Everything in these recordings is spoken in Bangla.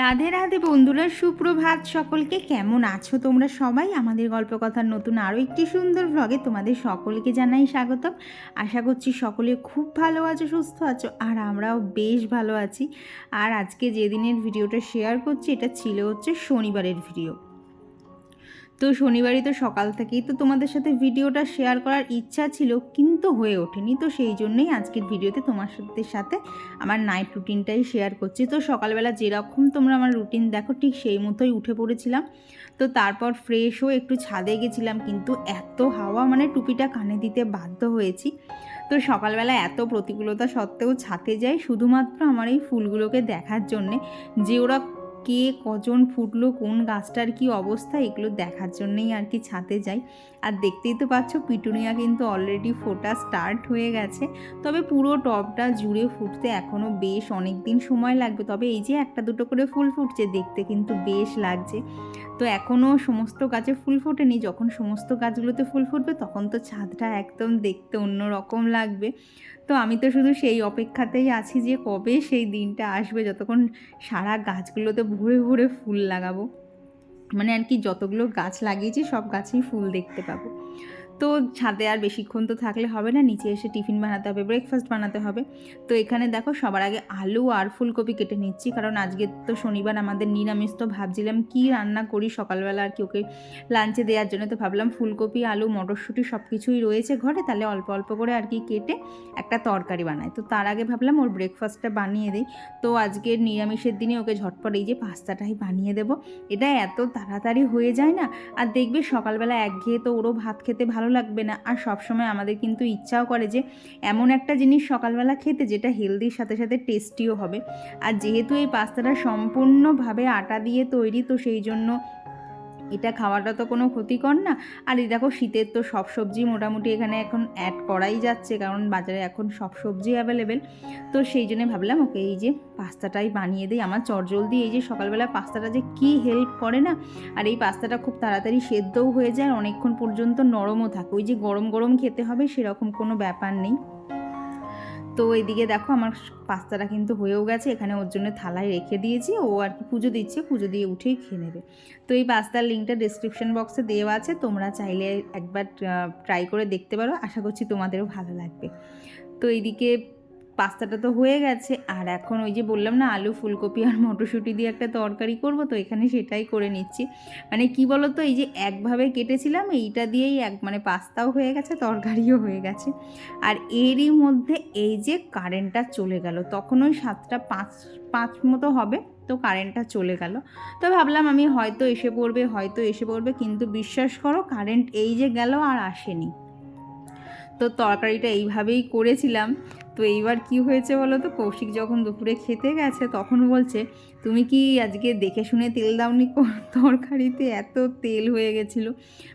রাধে রাধে বন্ধুরা, সুপ্রভাত সকলকে। কেমন আছো তোমরা সবাই? আমাদের গল্পকথার নতুন আরও একটি সুন্দর ভ্লগে তোমাদের সকলকে জানাই স্বাগতম। আশা করছি সকলে খুব ভালো আছো, সুস্থ আছো, আর আমরাও বেশ ভালো আছি। আর আজকে যে দিনের ভিডিওটা শেয়ার করছি এটা ছিল হচ্ছে শনিবারের ভিডিও। তো শনিবারই তো সকাল থেকেই তো তোমাদের সাথে ভিডিওটা শেয়ার করার ইচ্ছা ছিল, কিন্তু হয়ে ওঠেনি। তো সেই জন্যই আজকের ভিডিওতে তোমাদের সাথে আমার নাইট রুটিনটাই শেয়ার করছি। তো সকালবেলা যেরকম তোমরা আমার রুটিন দেখো ঠিক সেই মতোই উঠে পড়েছিলাম। তো তারপর ফ্রেশ হয়ে একটু ছাদে গেছিলাম, কিন্তু এত হাওয়া, মানে টুপিটা কানে দিতে বাধ্য হয়েছি। তো সকালবেলা এত প্রতিকূলতা সত্ত্বেও ছাদে যাই শুধুমাত্র আমার এই ফুলগুলোকে দেখার জন্যে, যে ওরা কে কজন ফুটলো, কোন গাছটার কি অবস্থা, এগুলো দেখার জন্যেই আর কি ছাদে যাই। আর দেখতেই তো পাচ্ছ পিটুনিয়া কিন্তু অলরেডি ফোটা স্টার্ট হয়ে গেছে। তবে পুরো টবটা জুড়ে ফুটতে এখনও বেশ অনেক দিন সময় লাগবে। তবে এই যে একটা দুটো করে ফুল ফুটছে, দেখতে কিন্তু বেশ লাগছে। তো এখনও সমস্ত গাছে ফুল ফোটেনি। যখন সমস্ত গাছগুলোতে ফুল ফুটবে তখন তো ছাদটা একদম দেখতে অন্যরকম লাগবে। তো আমি তো শুধু সেই অপেক্ষাতেই আছি যে কবে সেই দিনটা আসবে যতক্ষণ সারা গাছগুলোতে ভরে ভরে ফুল লাগাবো, মানে আর কি যতগুলো গাছ লাগিয়েছি সব গাছেই ফুল দেখতে পাবো। তো ছাদে আর বেশিক্ষণ তো থাকলে হবে না, নিচে এসে টিফিন বানাতে হবে, ব্রেকফাস্ট বানাতে হবে। তো এখানে দেখো সবার আগে আলু আর ফুলকপি কেটে নিচ্ছি, কারণ আজকে তো শনিবার আমাদের নিরামিষ। তো ভাবছিলাম কি রান্না করি সকালবেলা আর কি ওকে লাঞ্চে দেওয়ার জন্য। তো ভাবলাম ফুলকপি, আলু, মটরশুঁটি সব কিছুই রয়েছে ঘরে, তাহলে অল্প অল্প করে আর কি কেটে একটা তরকারি বানাই। তো তার আগে ভাবলাম ওর ব্রেকফাস্টটা বানিয়ে দিই। তো আজকের নিরামিষের দিনে ওকে ঝটপট এই যে পাস্তাটাই বানিয়ে দেবো। এটা এত তাড়াতাড়ি হয়ে যায় না। আর দেখবে সকালবেলা একঘেয়ে তো ওরও ভাত খেতে ভালো লাগবে না। আর সবসময় আমাদের কিন্তু ইচ্ছাও করে যে এমন একটা জিনিস সকালবেলা খেতে যেটা হেলদির সাথে সাথে টেস্টিও হবে। আর যেহেতু এই পাস্তাটা সম্পূর্ণভাবে আটা দিয়ে তৈরি, তো সেই জন্য এটা খাওয়াটা তো কোনো ক্ষতিকর না। আর এই দেখো শীতের তো সব সবজি মোটামুটি এখানে এখন অ্যাড করাই যাচ্ছে, কারণ বাজারে এখন সব সবজি অ্যাভেলেবেল। তো সেই জন্য ভাবলাম ওকে এই যে পাস্তাটাই বানিয়ে দিই। আমার চটজলদি এই যে সকালবেলা পাস্তাটা যে কী হেল্প করে না। আর এই পাস্তাটা খুব তাড়াতাড়ি সেদ্ধও হয়ে যায়, অনেকক্ষণ পর্যন্ত নরমও থাকে। ওই যে গরম গরম খেতে হবে সেরকম কোনো ব্যাপার নেই। তো এইদিকে দেখো আমার পাস্তাটা কিন্তু হয়েও গেছে। এখানে ওর জন্য থালায় রেখে দিয়েছি, ও আর কি পুজো দিচ্ছে, পুজো দিয়ে উঠেই খেয়ে নেবে। তো এই পাস্তার লিঙ্কটা ডিসক্রিপশন বক্সে দেওয়া আছে, তোমরা চাইলে একবার ট্রাই করে দেখতে পারো। আশা করছি তোমাদেরও ভালো লাগবে। তো এইদিকে পাস্তাটা তো হয়ে গেছে, আর এখন ওই যে বললাম না আলু, ফুলকপি আর মটরশুঁটি দিয়ে একটা তরকারি করব, তো এখানে সেটাই করে নিচ্ছি। মানে কি বলো তো, এই যে একভাবে কেটেছিলাম এইটা দিয়েই মানে পাস্তাও হয়ে গেছে, তরকারিও হয়ে গেছে। আর এরই মধ্যে এই যে কারেন্টটা চলে গেল, তখন ওই 7:05 মতো হবে, তো কারেন্টটা চলে গেল। তো ভাবলাম আমি হয়তো এসে পড়বে, কিন্তু বিশ্বাস করো কারেন্ট এই যে গেল আর আসেনি। তো তরকারিটা এইভাবেই করেছিলাম। তো এইবার কি হয়েছে বলো তো, কৌশিক যখন দুপুরে খেতে গেছে তখন বলছে, তুমি কি আজকে দেখে শুনে তেল দাওনি? তরকারিতে এত তেল হয়ে গেছিলো।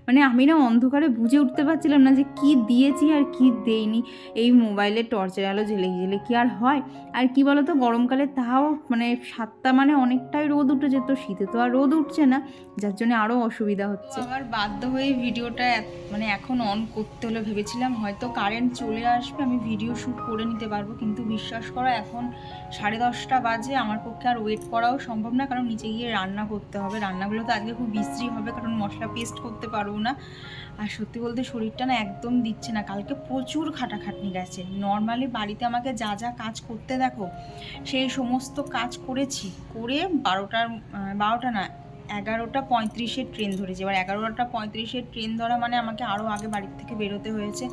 মানে আমি না অন্ধকারে বুঝে উঠতে পারছিলাম না যে কি দিয়েছি আর কি দেইনি। এই মোবাইলের টর্চের আলো জ্বেলে জ্বেলে কি আর হয়। আর কি বলো তো, গরমকালে তাও মানে 7টা মানে অনেকটাই রোদ উঠে যেত, শীতে তো আর রোদ উঠছে না, যার জন্য আরও অসুবিধা হচ্ছে। আবার বাধ্য হয়ে ভিডিওটা মানে এখন অন করতে হলো। ভেবেছিলাম হয়তো কারেন্ট চলে আসবে, আমি ভিডিও শ্যুট করে নিতে পারবো, কিন্তু বিশ্বাস করো এখন 10:30 বাজে। আমার পক্ষে আর ওয়েট করাও সম্ভব না, কারণ নিচে গিয়ে রান্না করতে হবে। রান্নাগুলো তো আজকে খুব বিশ্রী হবে, কারণ মশলা পেস্ট করতে পারবো না। আর সত্যি বলতে শরীরটা না একদম দিচ্ছে না, কালকে প্রচুর খাটাখাটনি গেছে। নর্মালি বাড়িতে আমাকে যা যা কাজ করতে দেখো সেই সমস্ত কাজ করেছি, করে 12টা না 11:35 ট্রেন ধরেছি। এবার 11:35 ট্রেন ধরা মানে আমাকে আরও আগে বাড়ির থেকে বেরোতে হয়েছে।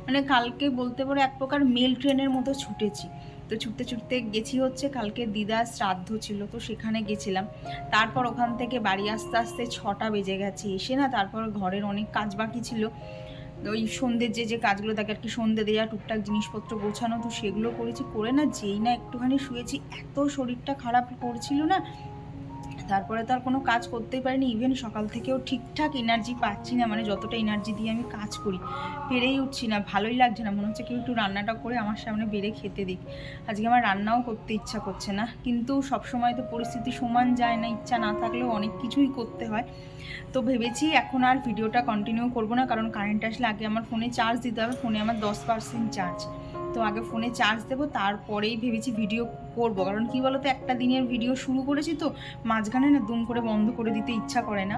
মানে কালকে বলতে পারো এক প্রকার মেল ট্রেনের মতো ছুটেছি। তো ছুটতে ছুটতে গেছি হচ্ছে, কালকে দিদার শ্রাদ্ধ ছিল, তো সেখানে গেছিলাম। তারপর ওখান থেকে বাড়ি আসতে আসতে 6টা বেজে গেছে। এসে না তারপর ঘরের অনেক কাজ বাকি ছিল, ওই সন্ধ্যের যে কাজগুলো থাকে আর কি, সন্ধ্যে দেওয়া টুকটাক জিনিসপত্র গোছানো, তো সেগুলো করেছি। করে না যেই না একটুখানি শুয়েছি, এত শরীরটা খারাপ করছিল না, তারপরে তো আর কোনো কাজ করতেই পারিনি। ইভেন সকাল থেকেও ঠিকঠাক এনার্জি পাচ্ছি না, মানে যতটা এনার্জি দিয়ে আমি কাজ করি পেরেই উঠছি না, ভালোই লাগছে না। মনে হচ্ছে কেউ একটু রান্নাটা করে আমার সামনে বেড়ে খেতে দিক। আজকে আমার রান্নাও করতে ইচ্ছা করছে না, কিন্তু সবসময় তো পরিস্থিতি সমান যায় না, ইচ্ছা না থাকলেও অনেক কিছুই করতে হয়। তো ভেবেছি এখন আর ভিডিওটা কন্টিনিউ করব না, কারণ কারেন্ট আসলে আগে আমার ফোনে চার্জ দিতে হবে। ফোনে আমার 10% চার্জ, তো আগে ফোনে চার্জ দেবো, তারপরেই ভেবেছি ভিডিও করব। কারণ কি বলো তো, একটা দিনের ভিডিও শুরু করেছি তো মাঝখানে না দুম করে বন্ধ করে দিতে ইচ্ছা করে না।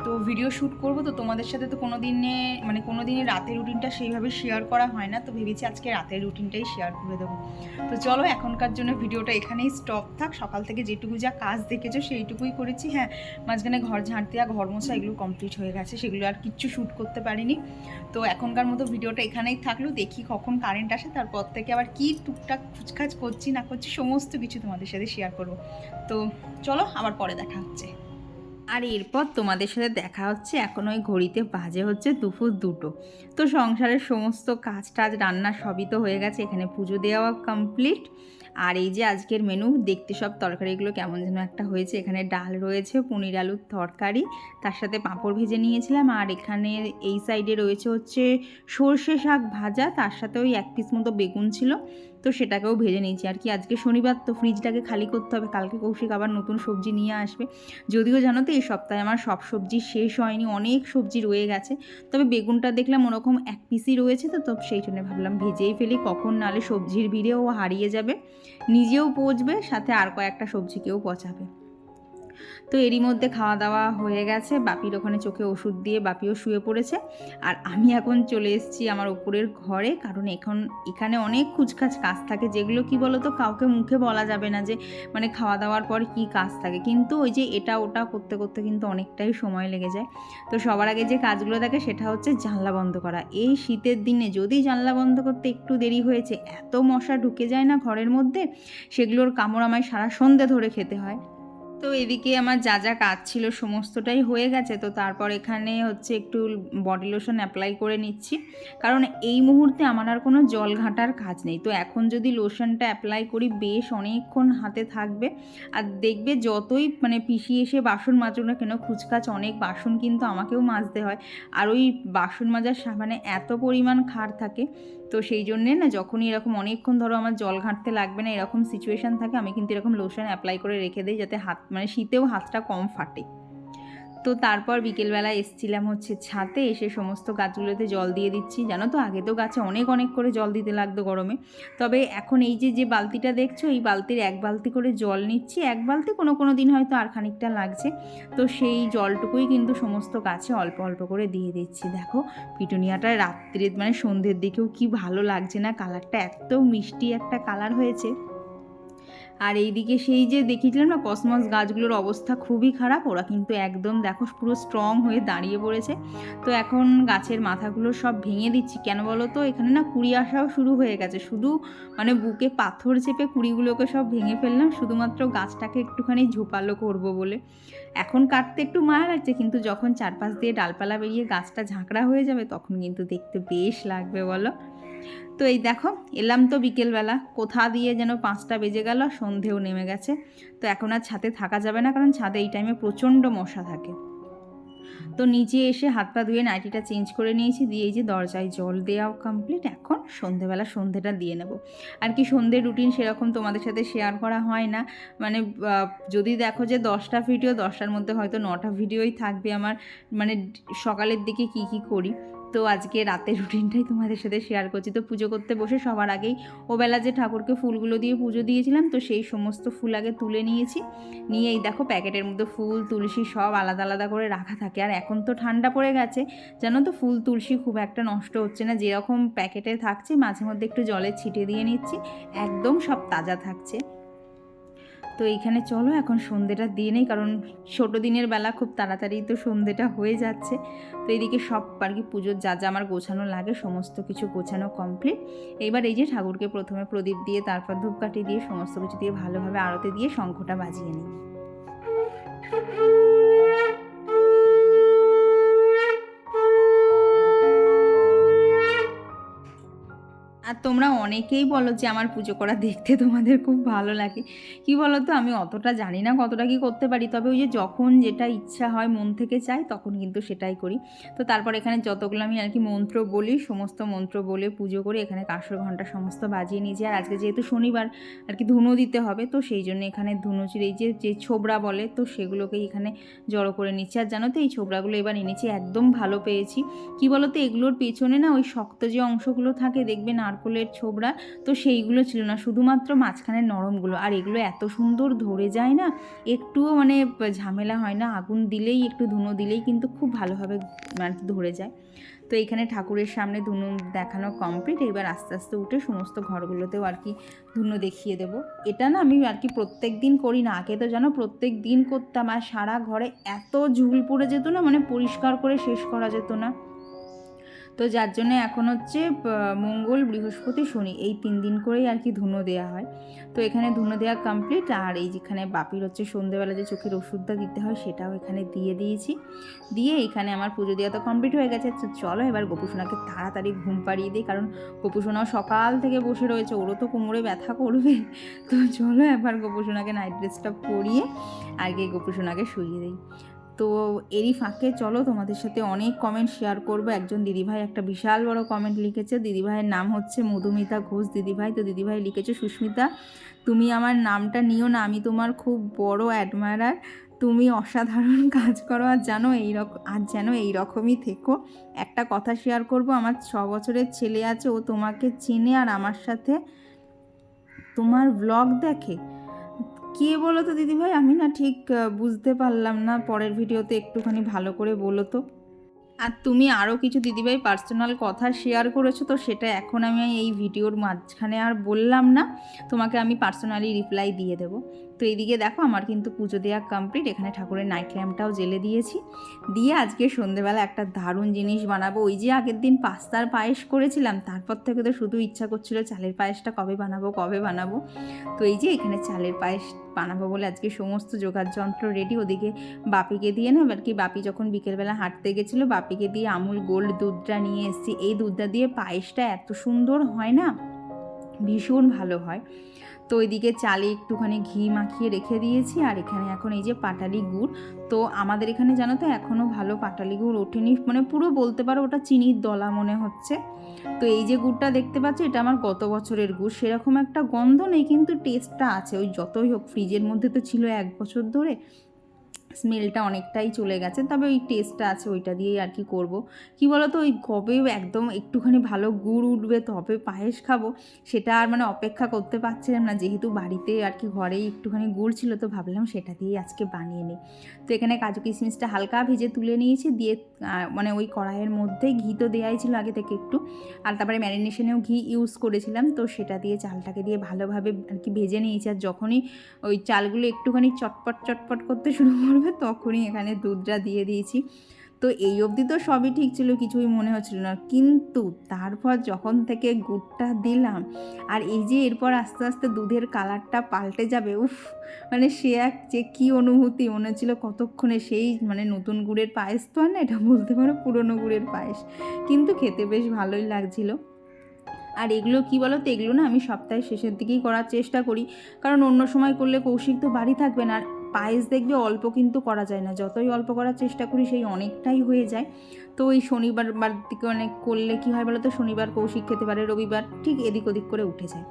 তো ভিডিও শ্যুট করব, তো তোমাদের সাথে তো কোনো দিনই রাতের রুটিনটা সেইভাবে শেয়ার করা হয় না, তো ভেবেছি আজকে রাতের রুটিনটাই শেয়ার করে দেবো। তো চলো এখনকার জন্য ভিডিওটা এখানেই স্টপ থাক। সকাল থেকে যেটুকু যা কাজ দেখেছো সেইটুকুই করেছি। হ্যাঁ, মাঝখানে ঘর ঝাঁট দেওয়া, ঘর মোছা এগুলো কমপ্লিট হয়ে গেছে, সেগুলো আর কিচ্ছু শ্যুট করতে পারিনি। তো এখনকার মতো ভিডিওটা এখানেই থাকলো। দেখি কখন কারেন্ট আসে, তারপর থেকে আবার কি টুকটাক খুচখাচ করছি না করছি সমস্ত কিছু তোমাদের সাথে শেয়ার করবো। তো চলো আবার পরে দেখা হচ্ছে। আর এরপর তোমাদের সাথে দেখা হচ্ছে, এখন ওই ঘড়িতে বাজে হচ্ছে দুপুর 2টো। তো সংসারের সমস্ত কাজ টাজ রান্না সবই তো হয়ে গেছে, এখানে পুজো দেওয়া কমপ্লিট। আর এই যে আজকের মেনু, দেখতে সব তরকারিগুলো কেমন যেন একটা হয়েছে। এখানে ডাল রয়েছে, পনির আলুর তরকারি, তার সাথে পাঁপড় ভেজে নিয়েছিলাম। আর এখানে এই সাইডে রয়েছে হচ্ছে সর্ষে শাক ভাজা, তার সাথে ওই 1 পিস মতো বেগুন ছিল, তো সেটাকেও ভেজে নিয়েছি। আর কি আজকে শনিবার, তো ফ্রিজটাকে খালি করতে হবে, কালকে কৌশিক আবার নতুন সবজি নিয়ে আসবে। যদিও জানো তো এই সপ্তাহে আমার সব সবজি শেষ হয়নি, অনেক সবজি রয়ে গেছে। তবে বেগুনটা দেখলাম ওরকম 1 পিসই রয়েছে, তো সেই জন্য ভাবলাম ভেজেই ফেলি, কখন নালে সবজির ভিড়েও হারিয়ে যাবে, নিজেও পচবে, সাথে আর কয়েকটা সবজিকেও পচাবে। তো এরই মধ্যে খাওয়া দাওয়া হয়ে গেছে, বাপির ওখানে চোখে ওষুধ দিয়ে বাপিও শুয়ে পড়েছে। আর আমি এখন চলে এসেছি আমার উপরের ঘরে, কারণ এখানে অনেক কুচকাচ কাজ থাকে, যেগুলো কি বলো তো কাউকে মুখে বলা যাবে না যে মানে খাওয়া দাওয়ার পর কি কাজ থাকে, কিন্তু ওই যে এটা ওটা করতে করতে কিন্তু অনেকটাই সময় লেগে যায়। তো সবার আগে যে কাজগুলো থাকে সেটা হচ্ছে জানলা বন্ধ করা। এই শীতের দিনে যদি জানলা বন্ধ করতে একটু দেরি হয়েছে, এত মশা ঢুকে যায় না ঘরের মধ্যে, সেগুলোর কামড় আমায় সারা সন্ধে ধরে খেতে হয়। তো এদিকে আমার যা যা কাজ ছিল সমস্তটাই হয়ে গেছে। তো তারপর এখানে হচ্ছে একটু বডি লোশন অ্যাপ্লাই করে নিচ্ছি, কারণ এই মুহূর্তে আমার আর কোনো জল ঘাঁটার কাজ নেই। তো এখন যদি লোশনটা অ্যাপ্লাই করি বেশ অনেকক্ষণ হাতে থাকবে। আর দেখবে যতই মানে পিসি এসে বাসন মাজুক না কেন, কুচকাচ অনেক বাসন কিন্তু আমাকেও মাজতে হয়। আর ওই বাসন মাজার সাবানে এত পরিমাণ ক্ষার থাকে, তো সেই জন্যে না যখনই এরকম অনেকক্ষণ ধরো আমার জল ঘাঁটতে লাগবে না এরকম সিচুয়েশান থাকে, আমি কিন্তু এরকম লোশন অ্যাপ্লাই করে রেখে দিই, যাতে হাত মানে শীতেও হাতটা কম ফাটে। তো তারপর বিকেলবেলা এসছিলাম হচ্ছে ছাদে, এসে সমস্ত গাছগুলোতে জল দিয়ে দিচ্ছি। জানো তো আগে তো গাছে অনেক অনেক করে জল দিতে লাগতো গরমে, তবে এখন এই যে বালতিটা দেখছো, এই বালতির 1 বালতি করে জল নিচ্ছি। 1 বালতি কোনো দিন হয়তো আর খানিকটা লাগছে, তো সেই জলটুকুই কিন্তু সমস্ত গাছে অল্প অল্প করে দিয়ে দিচ্ছি। দেখো পিটুনিয়াটা রাত্রে মানে সন্ধ্যের দিকেও কি ভালো লাগছে না, কালারটা এত মিষ্টি একটা কালার হয়েছে। আর এইদিকে সেই যে দেখিয়েছিলাম না কসমস গাছগুলোর অবস্থা খুবই খারাপ, ওরা কিন্তু একদম দেখো পুরো স্ট্রং হয়ে দাঁড়িয়ে পড়েছে। তো এখন গাছের মাথাগুলো সব ভেঙে দিচ্ছি। কেন বলো তো, এখানে না কুড়ি আসাও শুরু হয়ে গেছে, শুধু মানে বুকে পাথর চেপে কুড়িগুলোকে সব ভেঙে ফেললাম, শুধুমাত্র গাছটাকে একটুখানি ঝোপালো করব বলে। এখন কাটতে একটু মায়া লাগছে, কিন্তু যখন চারপাশ দিয়ে ডালপালা বেরিয়ে গাছটা ঝাঁকড়া হয়ে যাবে তখন কিন্তু দেখতে বেশ লাগবে বলো। তো এই দেখো এলাম তো বিকেলবেলা, কোথা দিয়ে যেন 5টা বেজে গেল, সন্ধেও নেমে গেছে। তো এখন আর ছাদে থাকা যাবে না, কারণ ছাদে এই টাইমে প্রচণ্ড মশা থাকে। তো নিচে এসে হাত পা ধুয়ে নাইটিটা চেঞ্জ করে নিয়েছি, দিয়ে এই যে দরজায় জল দেওয়াও কমপ্লিট। এখন সন্ধেবেলা সন্ধেটা দিয়ে নেব। আর কি সন্ধ্যের রুটিন সেরকম তোমাদের সাথে শেয়ার করা হয় না, মানে যদি দেখো যে 10টা ভিডিও, 10টার মধ্যে হয়তো 9টা ভিডিওই থাকবে আমার, মানে সকালের দিকে কি করি। তো আজকে রাতের রুটিনটাই তোমাদের সাথে শেয়ার করছি। তো পুজো করতে বসে সবার আগেই ওবেলা যে ঠাকুরকে ফুলগুলো দিয়ে পুজো দিয়েছিলাম, তো সেই সমস্ত ফুল আগে তুলে নিয়েছি। নিয়ে এই দেখো প্যাকেটের মধ্যে ফুল তুলসী সব আলাদা আলাদা করে রাখা থাকে। আর এখন তো ঠান্ডা পড়ে গেছে, জানো তো ফুল তুলসী খুব একটা নষ্ট হচ্ছে না, যেরকম প্যাকেটে থাকছে মাঝে মধ্যে একটু জলে ছিটিয়ে দিয়ে নিচ্ছি, একদম সব তাজা থাকছে। তো এইখানে চলো এখন সন্ধেটা দিয়ে নেই, কারণ ছোটো দিনের বেলা খুব তাড়াতাড়ি তো সন্ধেটা হয়ে যাচ্ছে। তো এইদিকে সব আর কি পুজোর যা যা আমার গোছানো লাগে সমস্ত কিছু গোছানো কমপ্লিট। এইবার এই যে ঠাকুরকে প্রথমে প্রদীপ দিয়ে, তারপর ধূপকাঠি দিয়ে, সমস্ত কিছু দিয়ে ভালোভাবে আরতি দিয়ে শঙ্খটা বাজিয়ে নিই। আর তোমরা অনেকেই বলো যে আমার পুজো করা দেখতে তোমাদের খুব ভালো লাগে। কি বলো তো, আমি অতটা জানি না কতটা কি করতে পারি, তবে ওই যে যখন যেটা ইচ্ছা হয় মন থেকে চাই তখন কিন্তু সেটাই করি। তো তারপর এখানে যতগুলো আমি আর কি মন্ত্র বলি, সমস্ত মন্ত্র বলে পুজো করে এখানে কাঁসর ঘণ্টা সমস্ত বাজিয়ে নিয়েছি। আর আজকে যেহেতু শনিবার আর কি ধুনো দিতে হবে, তো সেই জন্য এখানে ধুনুচির এই যে ছোবড়া বলে, তো সেগুলোকেই এখানে জড়ো করে নিচ্ছি। আর জানো তো এই ছোবড়াগুলো এবার এনেছি, একদম ভালো পেয়েছি। কি বলো তো, এগুলোর পেছনে না ওই শক্ত যে অংশগুলো থাকে দেখবে নারকোল সকলের ছোবড়া, তো সেইগুলো ছিল না, শুধুমাত্র মাঝখানের নরমগুলো। আর এগুলো এত সুন্দর ধরে যায় না, একটুও মানে ঝামেলা হয় না, আগুন দিলেই একটু ধুনো দিলেই কিন্তু খুব ভালোভাবে মানে ধরে যায়। তো এইখানে ঠাকুরের সামনে ধুনো দেখানো কমপ্লিট। এবার আস্তে আস্তে উঠে সমস্ত ঘরগুলোতেও আর কি ধুনো দেখিয়ে দেবো। এটা না আমি আর কি প্রত্যেক দিন করি না, আগে তো জানো প্রত্যেক দিন করতাম, আর সারা ঘরে এত ঝুল পড়ে যেত না, মানে পরিষ্কার করে শেষ করা যেত না। তো যার জন্য এখন হচ্ছে মঙ্গল, বৃহস্পতি, শনি এই 3 দিন করেই আর কি ধুনো দেওয়া হয়। তো এখানে ধুনো দেওয়া কমপ্লিট। আর এই যেখানে বাপির হচ্ছে সন্ধ্যেবেলা যে চোখের ওষুধটা দিতে হয় সেটাও এখানে দিয়ে দিয়েছি। দিয়ে এখানে আমার পুজো দেওয়া তো কমপ্লিট হয়ে গেছে। তো চলো এবার গোপুসোনাকে তাড়াতাড়ি ঘুম পাড়িয়ে দিই, কারণ গোপুসোনাও সকাল থেকে বসে রয়েছে, ওরও তো কোমরে ব্যথা করবে। তো চলো এবার গোপুসোনাকে নাইট ড্রেসটা পরিয়ে আগে গোপুসোনাকে শুইয়ে দিই। তো এরই ফাঁকে চলো তোমাদের সাথে অনেক কমেন্ট শেয়ার করবো। একজন দিদিভাই একটা বিশাল বড় কমেন্ট লিখেছে, দিদিভাইয়ের নাম হচ্ছে মধুমিতা ঘোষ দিদিভাই। তো দিদিভাই লিখেছে, সুস্মিতা তুমি আমার নামটা নিও না, আমি তোমার খুব বড় অ্যাডমায়ারার, তুমি অসাধারণ কাজ করো, আর যেন এইরকমই থেকো। একটা কথা শেয়ার করব, আমার 6 বছরের ছেলে আছে, ও তোমাকে চেনে আর আমার সাথে তোমার ব্লগ দেখে। কে বলো তো দিদিভাই, আমি না ঠিক বুঝতে পারলাম না, পরের ভিডিওতে একটুখানি ভালো করে বলো তো। আর তুমি আরও কিছু দিদিভাই পার্সোনাল কথা শেয়ার করেছো, তো সেটা এখন আমি এই ভিডিওর মাঝখানে আর বললাম না, তোমাকে আমি পার্সোনালি রিপ্লাই দিয়ে দেবো। তো এইদিকে দেখো আমার কিন্তু পুজো দেওয়া কমপ্লিট। এখানে ঠাকুরের নাইট ল্যাম্পটাও জ্বেলে দিয়েছি। দিয়ে আজকে সন্ধেবেলা একটা দারুণ জিনিস বানাবো। ওই যে আগের দিন পাস্তার পায়েস করেছিলাম, তারপর থেকে তো শুধু ইচ্ছা করছিল চালের পায়েসটা কবে বানাবো। তো এই যে এখানে চালের পায়েস বানাবো বলে আজকে সমস্ত জোগাড় যন্ত্র রেডি। ওদিকে বাপিকে দিয়ে না, এবার কি বাপি যখন বিকেলবেলা হাঁটতে গেছিলো, বাপিকে দিয়ে আমুল গোল্ড দুধটা নিয়ে এসেছি। এই দুধটা দিয়ে পায়েসটা এত সুন্দর হয় না, ভীষণ ভালো হয়। তো ওইদিকে চালে একটুখানি ঘি মাখিয়ে রেখে দিয়েছি। আর এখানে এখন এই যে পাটালি গুড়, তো আমাদের এখানে জানো তো এখনও ভালো পাটালি গুড় ওঠেনি, মানে পুরো বলতে পারো ওটা চিনির দলা মনে হচ্ছে। তো এই যে গুড়টা দেখতে পাচ্ছ, এটা আমার গত বছরের গুড়, সেরকম একটা গন্ধ নেই কিন্তু টেস্টটা আছে। ওই যতই হোক ফ্রিজের মধ্যে তো ছিল 1 বছর ধরে, স্মেলটা অনেকটাই চলে গেছে, তবে ওই টেস্টটা আছে, ওইটা দিয়েই আর কি করব। কি বলো তো, ওই কবে একদম একটুখানি ভালো গুড় উঠবে তবে পায়েস খাবো, সেটা আর মানে অপেক্ষা করতে পারছিলাম না। যেহেতু বাড়িতে আর কি ঘরেই একটুখানি গুড় ছিল, তো ভাবলাম সেটা দিয়েই আজকে বানিয়ে নিই। তো এখানে কাজু কিশমিশটা হালকা ভেজে তুলে নিয়েছি, দিয়ে মানে ওই কড়াইয়ের মধ্যে ঘি তো দেওয়াই ছিল আগে থেকে একটু, আর তারপরে ম্যারিনেশনেও ঘি ইউজ করেছিলাম। তো সেটা দিয়ে চালটাকে দিয়ে ভালোভাবে আর কি ভেজে নিয়েছি। আর যখনই ওই চালগুলো একটুখানি চটপট করতে শুরু করবে, তখনই এখানে দুধটা দিয়ে দিয়েছি। তো এই অবধি তো সবই ঠিক ছিল, কিছুই মনে হচ্ছিল না, কিন্তু তারপর যখন থেকে গুড়টা দিলাম, আর এই যে এরপর আস্তে আস্তে দুধের কালারটা পাল্টে যাবে, উফ, মানে সে এক যে কী অনুভূতি মনে হচ্ছিল কতক্ষণে সেই মানে নতুন গুড়ের পায়েস তো আর না, এটা বলতে পারো পুরনো গুড়ের পায়েস, কিন্তু খেতে বেশ ভালোই লাগছিলো। আর এগুলো কি বলো তো, এগুলো না আমি সপ্তাহের শেষের দিকেই করার চেষ্টা করি, কারণ অন্য সময় করলে কৌশিক তো বাড়ি থাকবে না। আর পায়েস দেখবে অল্প কিন্তু করা যায় না, যতই অল্প করার চেষ্টা করি সেই অনেকটাই হয়ে যায়। তো ওই শনিবার দিকে অনেক করলে কী হয় বলো তো, শনিবার কৌশিক খেতে পারে, রবিবার ঠিক এদিক ওদিক করে উঠে যায়।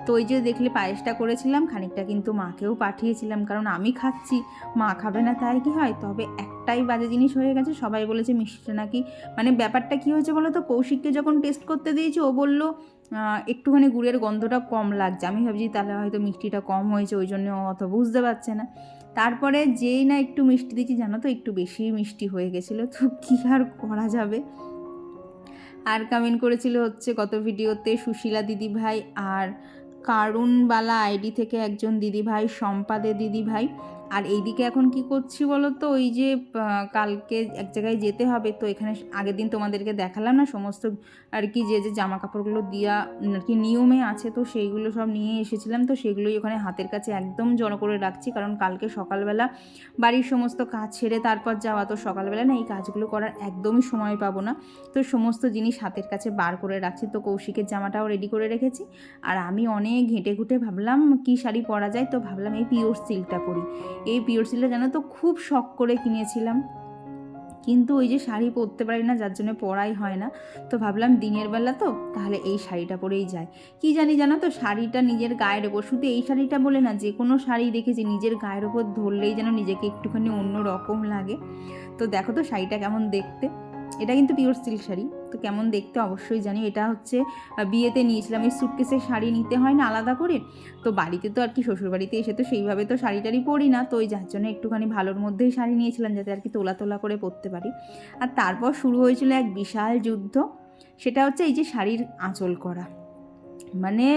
তো ওই যে দেখলে পায়েসটা করেছিলাম, খানিকটা কিন্তু মাকেও পাঠিয়েছিলাম, কারণ আমি খাচ্ছি, মা খাবে না তাই কি হয়। তবে একটাই বাজে জিনিস হয়ে গেছে, সবাই বলেছে মিষ্টিটা নাকি, মানে ব্যাপারটা কী হয়েছে বলো তো, কৌশিককে যখন টেস্ট করতে দিয়েছি ও বললো একটুখানি গুড়ের গন্ধটা কম লাগছে। আমি ভাবছি তাহলে হয়তো মিষ্টিটা কম হয়েছে, ওই জন্য অত বুঝতে পারছে না। তারপরে যেই না একটু মিষ্টি দিচ্ছি, জানো তো একটু বেশি মিষ্টি হয়ে গেছিলো, তো কী আর করা যাবে। আর কমেন্ট করেছিল হচ্ছে গত ভিডিওতে সুশীলা দিদিভাই, আর কারুনবালা আইডি থেকে একজন দিদিভাই, সম্পাদে দিদিভাই। আর এইদিকে এখন কি করছি বলো তো, ওই যে কালকে এক জায়গায় যেতে হবে, তো এখানে আগের দিন তোমাদেরকে দেখালাম না সমস্ত আর কি যে যে জামা কাপড়গুলো দেওয়া আর কি নিয়মে আছে, তো সেইগুলো সব নিয়ে এসেছিলাম। তো সেগুলোই ওখানে হাতের কাছে একদম জড়ো করে রাখছি, কারণ কালকে সকালবেলা বাড়ির সমস্ত কাজ ছেড়ে তারপর যাওয়া, তো সকালবেলা না এই কাজগুলো করার একদমই সময় পাবো না। তো সমস্ত জিনিস হাতের কাছে বার করে রাখছি। তো কৌশিকের জামাটাও রেডি করে রেখেছি। আর আমি অনেক ঘেঁটে ঘুটে ভাবলাম কী শাড়ি পরা যায়, তো ভাবলাম এই পিওর সিল্কটা পরি। এই পিওর সিল্কটা জানো তো খুব শখ করে কিনেছিলাম, কিন্তু ওই যে শাড়ি পরতে পারি না, যার জন্য পরাই হয় না। তো ভাবলাম দিনের বেলা তো তাহলে এই শাড়িটা পরেই যায়। কি জানি জানো তো, শাড়িটা নিজের গায়ের ওপর, শুধু এই শাড়িটা বলে না, যে কোনো শাড়ি দেখেছি নিজের গায়ের ওপর ধরলেই যেন নিজেকে একটুখানি অন্য রকম লাগে। তো দেখো তো শাড়িটা কেমন দেখতে। এটা কিন্তু পিওর সিল্ক শাড়ি, তো কেমন দেখতে অবশ্যই জানি। এটা হচ্ছে বিয়েতে নিয়েছিলাম, এই সুটকেসের শাড়ি নিতে হয় না আলাদা করে, তো বাড়িতে তো আর কি শ্বশুরবাড়িতে এসে তো সেইভাবে তো শাড়ি টাড়ি পরি না, তো ওই যার জন্য একটুখানি ভালোর মধ্যেই শাড়ি নিয়েছিলাম যাতে আর কি তোলা তোলা করে পরতে পারি। আর তারপর শুরু হয়েছিল এক বিশাল যুদ্ধ, সেটা হচ্ছে এই যে শাড়ির আঁচল করা। মানে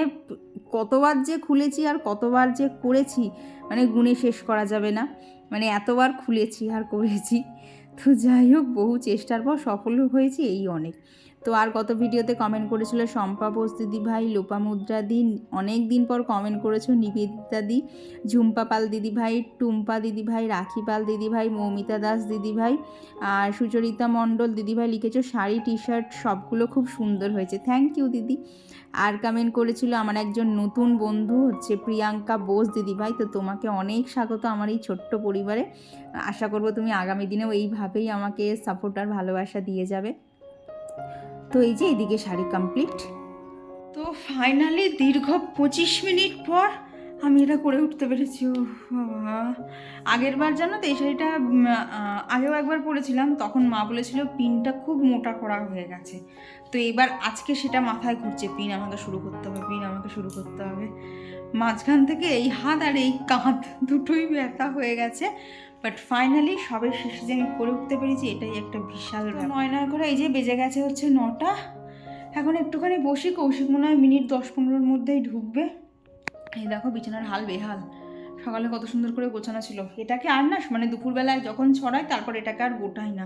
কতবার যে খুলেছি আর কতবার যে করেছি, মানে গুণে শেষ করা যাবে না, মানে এতবার খুলেছি আর করেছি। তো যাই হোক, বহু চেষ্টার পর সফল হয়েছি, এই অনেক। তো আর কত ভিডিওতে কমেন্ট করেছিল শম্পা বোস দিদিভাই, লোপামুদ্রা দি, অনেক দিন পর কমেন্ট করেছো নিবেদিতা দি, ঝুম্পা পাল দিদিভাই, টুম্পা দিদিভাই, রাখি পাল দিদিভাই, মৌমিতা দাস দিদিভাই আর সুচরিতা মণ্ডল দিদিভাই লিখেছো শাড়ি টি শার্ট সবগুলো খুব সুন্দর হয়েছে, থ্যাংক ইউ দিদি। আর কমেন্ট করেছিল আমার একজন নতুন বন্ধু হচ্ছে প্রিয়াঙ্কা বোস দিদিভাই, তো তোমাকে অনেক স্বাগত আমার এই ছোট্ট পরিবারে। আশা করবো তুমি আগামী দিনেও এইভাবেই আমাকে সাপোর্ট আর ভালোবাসা দিয়ে যাবে। তো এই যে এদিকে শাড়ি কমপ্লিট। তো ফাইনালি দীর্ঘ 25 মিনিট পর আমি এটা করে উঠতে পেরেছি। ও বাবা, আগের বার জানো তো এই শাড়িটা আগেও একবার পরেছিলাম, তখন মা বলেছিল পিনটা খুব মোটা করা হয়ে গেছে। তো এবার আজকে সেটা মাথায় ঘুরছে, পিন আমাকে শুরু করতে হবে, পিন আমাকে শুরু করতে হবে। মাঝখান থেকে এই হাত আর এই কাঁধ দুটোই ব্যথা হয়ে গেছে, বাট ফাইনালি সবের শেষে যে আমি করে উঠতে পেরেছি এটাই একটা বিশাল। 9 করে এই যে বেজে গেছে হচ্ছে 9টা। এখন একটুখানি বসি, কৌশিক মনে হয় মিনিট 10-15-র মধ্যেই ঢুকবে। এই দেখো বিছানার হাল বেহাল, সকালে কত সুন্দর করে গোছানো ছিল। এটাকে আর না মানে দুপুরবেলায় যখন ছড়াই তারপর এটাকে আর গোটাই না,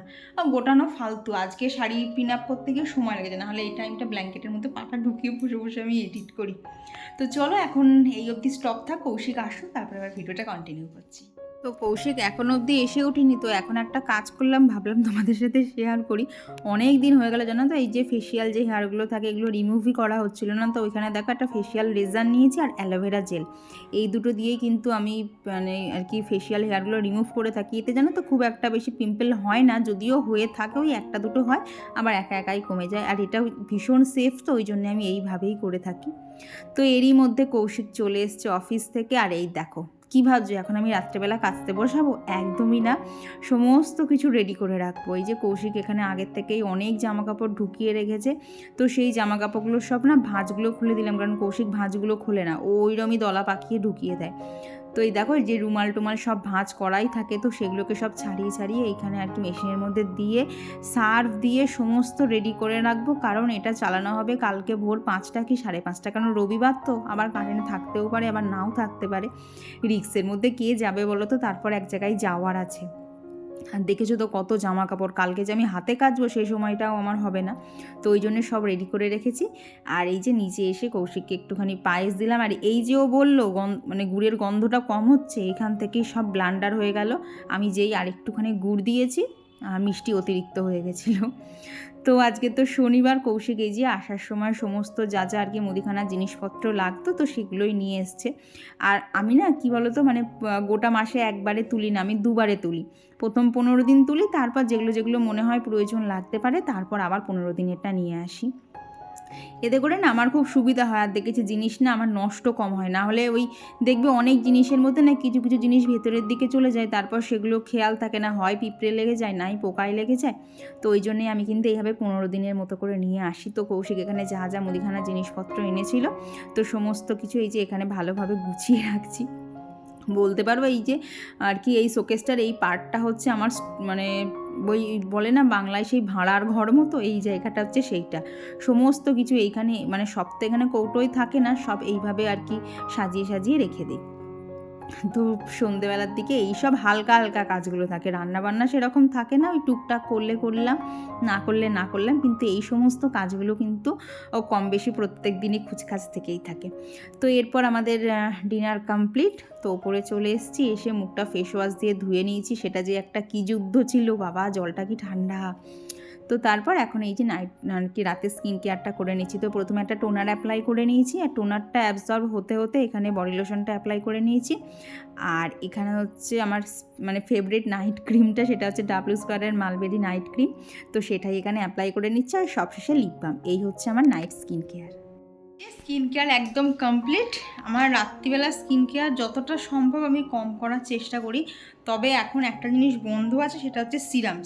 গোটানো ফালতু। আজকে শাড়ি পিন আপ করতে গিয়ে সময় লেগেছে, নাহলে এই টাইমটা ব্ল্যাঙ্কেটের মধ্যে পাটা ঢুকিয়ে বসে বসে আমি এডিট করি। তো চলো এখন এই অবধি স্টপ থাক, কৌশিক আসুন তারপরে আবার ভিডিওটা কন্টিনিউ করছি। তো কৌশিক এখন অবধি এসে ওঠেনি, তো এখন একটা কাজ করলাম, ভাবলাম তোমাদের সাথে শেয়ার করি। অনেক দিন হয়ে গেল জানো তো, এই যে ফেসিয়াল যে হেয়ারগুলো থাকে এগুলো রিমুভই করা হচ্ছিল না, তো ওইখানে দেখো একটা ফেসিয়াল রেজার নিয়েছি আর অ্যালোভেরা জেল, এই দুটো দিয়েই কিন্তু আমি মানে আর কি ফেসিয়াল হেয়ারগুলো রিমুভ করে থাকি। এতে জানো তো খুব একটা বেশি পিম্পল হয় না, যদিও হয়ে থাকে ওই একটা দুটো হয়, আবার একা একাই কমে যায়। আর এটা ভীষণ সেফ, তো ওই জন্য আমি এইভাবেই করে থাকি। তো এরই মধ্যে কৌশিক চলে এসছে অফিস থেকে। আর এই দেখো কী ভাবছো এখন আমি রাত্রেবেলা কাচতে বসাবো? একদমই না, সমস্ত কিছু রেডি করে রাখবো। এই যে কৌশিক এখানে আগের থেকেই অনেক জামা কাপড় ঢুকিয়ে রেখেছে, তো সেই জামা কাপড়গুলো সব না ভাঁজগুলো খুলে দিলাম, কারণ কৌশিক ভাঁজগুলো খোলে না, ও ওইরমই দলা পাকিয়ে ঢুকিয়ে দেয়। তো এই দেখো যে রুমাল টুমাল সব ভাঁজ করাই থাকে, তো সেগুলোকে সব ছাড়িয়ে ছাড়িয়ে এইখানে আর কি মেশিনের মধ্যে দিয়ে সার্ফ দিয়ে সমস্ত রেডি করে রাখবো, কারণ এটা চালানো হবে কালকে ভোর 5টা কি 5:30, কারণ রবিবার তো, আবার কারেন্ট থাকতেও পারে আবার নাও থাকতে পারে। রিক্সের মধ্যে কে যাবে বলো তো, তারপর এক জায়গায় যাওয়ার আছে। আর দেখেছো তো কত জামা কাপড়, কালকে যে আমি হাতে কাচবো সেই সময়টাও আমার হবে না, তো ওই জন্য সব রেডি করে রেখেছি। আর এই যে নিচে এসে কৌশিককে একটুখানি পায়েস দিলাম, আর এই যে ও বললো মানে গুড়ের গন্ধটা কম হচ্ছে, এখান থেকেই সব ব্লান্ডার হয়ে গেল। আমি যেই আরেকটুখানি গুড় দিয়েছি, মিষ্টি অতিরিক্ত হয়ে গেছিলো। তো আজকে তো শনিবার, কৌশিক এই যে আসার সময় সমস্ত যা যা আর কি মুদিখানার জিনিসপত্র লাগতো তো সেগুলোই নিয়ে এসছে। আর আমি না কি বলতো মানে গোটা মাসে একবারে তুলি না, আমি দুবারে তুলি। প্রথম 15 দিন তুলি, তারপর যেগুলো যেগুলো মনে হয় প্রয়োজন লাগতে পারে তারপর আবার 15 দিনেরটা নিয়ে আসি। এতে করে না আমার খুব সুবিধা হয়, আর দেখেছি জিনিস না আমার নষ্ট কম হয়। না হলে ওই দেখবে অনেক জিনিসের মধ্যে না কিছু কিছু জিনিস ভেতরের দিকে চলে যায়, তারপর সেগুলো খেয়াল থাকে না, হয় পিঁপড়ে লেগে যায় নাই পোকায় লেগে যায়। তো ওই জন্যই আমি কিন্তু এইভাবে 15 দিনের মতো করে নিয়ে আসি। তো কৌশিক এখানে যা যা মুদিখানার জিনিসপত্র এনেছিল, তো সমস্ত কিছু এই যে এখানে ভালোভাবে গুছিয়ে রাখছি। বলতে পারবো এই যে আর কি এই শোকেসটার এই পার্টটা হচ্ছে আমার মানে বই বলে না বাংলায় সেই ভাড়ার ঘর মতো, এই জায়গাটা হচ্ছে সেইটা। সমস্ত কিছু এইখানে মানে সব তো এখানে কৌটোই থাকে না, সব এইভাবে আর কি সাজিয়ে সাজিয়ে রেখে দিই। তো সন্ধেবেলার দিকে এইসব হালকা হালকা কাজগুলো থাকে, রান্নাবান্না সেরকম থাকে না, ওই টুকটাক করলে করলাম, না করলে না করলাম, কিন্তু এই সমস্ত কাজগুলো কিন্তু কম বেশি প্রত্যেক দিনই খুচখাচ থেকেই থাকে। তো এরপর আমাদের ডিনার কমপ্লিট, তো ওপরে চলে এসেছি, এসে মুখটা ফেস ওয়াশ দিয়ে ধুয়ে নিয়েছি। সেটা যে একটা কী যুদ্ধ ছিল বাবা, জলটা কি ঠান্ডা। তো তারপর এখন এই যে নাইট কি রাতে স্কিন কেয়ারটা করে নিচ্ছি। তো প্রথমে একটা টোনার অ্যাপ্লাই করে নিয়েছি, আর টোনারটা অ্যাবজর্ব হতে হতে এখানে বডি লোশনটা অ্যাপ্লাই করে নিয়েছি। আর এখানে হচ্ছে আমার মানে ফেভারিট নাইট ক্রিমটা, সেটা হচ্ছে WSquareর মালবেরি নাইট ক্রিম, তো সেটাই এখানে অ্যাপ্লাই করে নিচ্ছে। আর সবশেষে লিপ বাম। এই হচ্ছে আমার night skin care. Skin care একদম কমপ্লিট। আমার রাত্রিবেলা স্কিন কেয়ার যতটা সম্ভব আমি কম করার চেষ্টা করি, তবে এখন একটা জিনিস বন্ধ আছে, সেটা হচ্ছে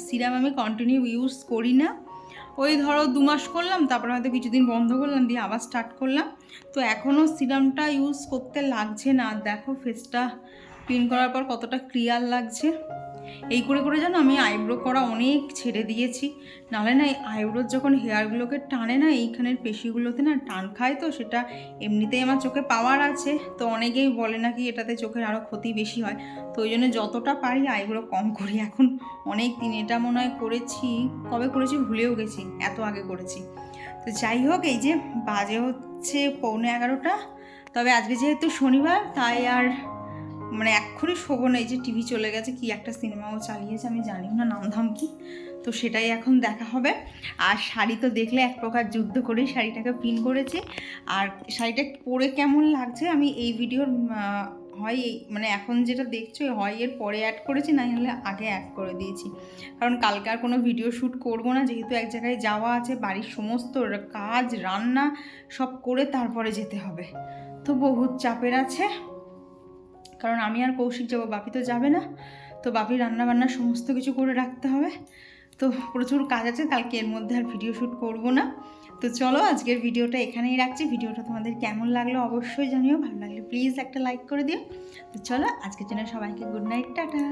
সিরাম আমি কন্টিনিউ ইউজ করি না। ওই ধরো 2 মাস করলাম, তারপরে হয়তো কিছুদিন বন্ধ করলাম, দিয়ে আবার স্টার্ট করলাম। তো এখনও সিরামটা ইউজ করতে লাগছে না। দেখো ফেসটা ক্লিন করার পর কতটা ক্লিয়ার লাগছে। এই করে করে যেন আমি আইব্রো করা অনেক ছেড়ে দিয়েছি। নাহলে না এই আইব্রোর যখন হেয়ারগুলোকে টানে না, এইখানের পেশিগুলোতে না টান খায়, তো সেটা এমনিতেই আমার চোখে পাওয়ার আছে, তো অনেকেই বলে নাকি এটাতে চোখের আরও ক্ষতি বেশি হয়। তো ওই জন্য যতটা পারি আইব্রো কম করি এখন। অনেক দিন, এটা মনে হয় করেছি, কবে করেছি ভুলেও গেছি, এত আগে করেছি। তো যাই হোক, এই যে বাজে হচ্ছে 11:15। তবে আজকে যেহেতু শনিবার, তাই আর মানে এক্ষুনি শোবো না। এই যে টিভি চলে গেছে, কি একটা সিনেমাও চালিয়েছে, আমি জানিও না নামধাম কি, তো সেটাই এখন দেখা হবে। আর শাড়ি তো দেখলে এক প্রকার যুদ্ধ করেই শাড়িটাকে পিন করেছে। আর শাড়িটা পরে কেমন লাগছে আমি এই ভিডিওর হয় মানে এখন যেটা দেখছো হয় এর পরে অ্যাড করেছি, না হলে আগে অ্যাড করে দিয়েছি। কারণ কালকে আর কোনো ভিডিও শ্যুট করবো না, যেহেতু এক জায়গায় যাওয়া আছে, বাড়ির সমস্ত কাজ রান্না সব করে তারপরে যেতে হবে, তো বহুত চাপের আছে। কারণ আমি আর কৌশিক যাবো, বাপি তো যাবে না। তো বাপি রান্নাবান্না সমস্ত কিছু করে রাখতে হবে, তো প্রচুর কাজ আছে। কালকে এর মধ্যে আর ভিডিও শ্যুট করব না। তো চলো আজকের ভিডিওটা এখানেই রাখছি। ভিডিওটা তোমাদের কেমন লাগলো অবশ্যই জানিও, ভালো লাগলে প্লিজ একটা লাইক করে দিও। তো চলো আজকের জন্য সবাইকে গুড নাইট, টাটা।